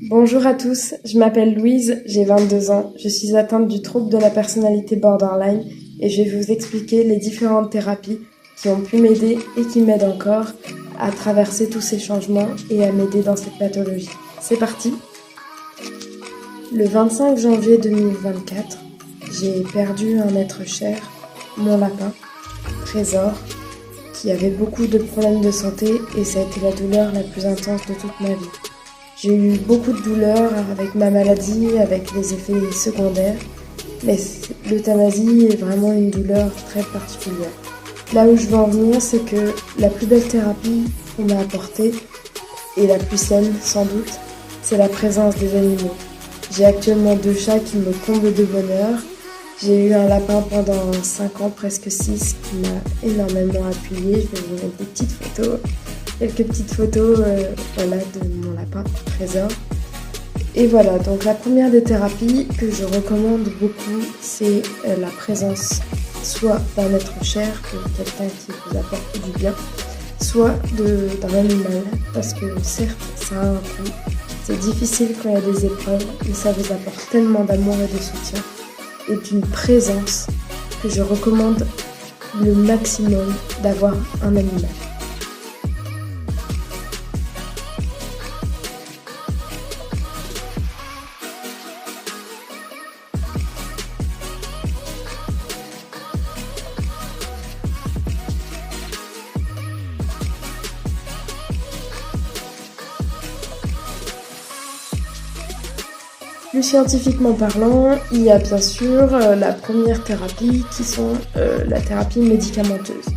Bonjour à tous, je m'appelle Louise, j'ai 22 ans, je suis atteinte du trouble de la personnalité borderline et je vais vous expliquer les différentes thérapies qui ont pu m'aider et qui m'aident encore à traverser tous ces changements et à m'aider dans cette pathologie. C'est parti! Le 25 janvier 2024, j'ai perdu un être cher, mon lapin, Trésor, qui avait beaucoup de problèmes de santé et ça a été la douleur la plus intense de toute ma vie. J'ai eu beaucoup de douleurs avec ma maladie, avec les effets secondaires, mais l'euthanasie est vraiment une douleur très particulière. Là où je veux en venir, c'est que la plus belle thérapie qu'on m'a apportée, et la plus saine sans doute, c'est la présence des animaux. J'ai actuellement 2 chats qui me comblent de bonheur. J'ai eu un lapin pendant 5 ans, presque 6, qui m'a énormément appuyée. Je vais vous mettre des petites photos. Quelques petites photos de mon lapin, Trésor. Et voilà, donc la première des thérapies que je recommande beaucoup, c'est la présence soit d'un être cher, de quelqu'un qui vous apporte du bien, soit d'un animal, parce que certes, ça a un coût. C'est difficile quand il y a des épreuves, mais ça vous apporte tellement d'amour et de soutien, et d'une présence que je recommande le maximum d'avoir un animal. Plus scientifiquement parlant, il y a bien sûr la première thérapie qui sont la thérapie médicamenteuse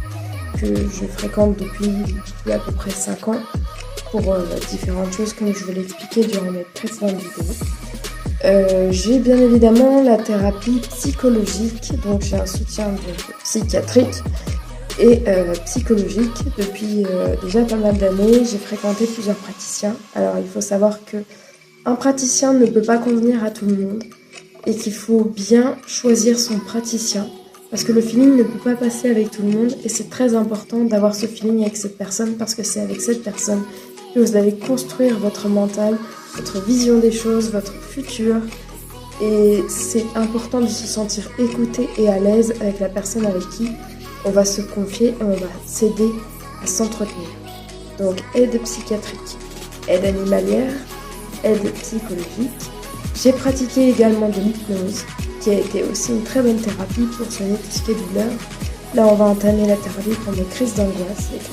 que je fréquente depuis à peu près 5 ans pour différentes choses comme je vous l'ai expliqué durant mes précédentes vidéos. J'ai bien évidemment la thérapie psychologique, donc j'ai un soutien psychiatrique et psychologique depuis déjà pas mal d'années. J'ai fréquenté plusieurs praticiens. Alors il faut savoir que un praticien ne peut pas convenir à tout le monde et qu'il faut bien choisir son praticien parce que le feeling ne peut pas passer avec tout le monde et c'est très important d'avoir ce feeling avec cette personne parce que c'est avec cette personne que vous allez construire votre mental, votre vision des choses, votre futur et c'est important de se sentir écouté et à l'aise avec la personne avec qui on va se confier et on va s'aider à s'entretenir. Donc aide psychiatrique, aide animalière, aide psychologique. J'ai pratiqué également de l'hypnose, qui a été aussi une très bonne thérapie pour soigner tout ce qui est douleur. Là, on va entamer la thérapie pour mes crises d'angoisse.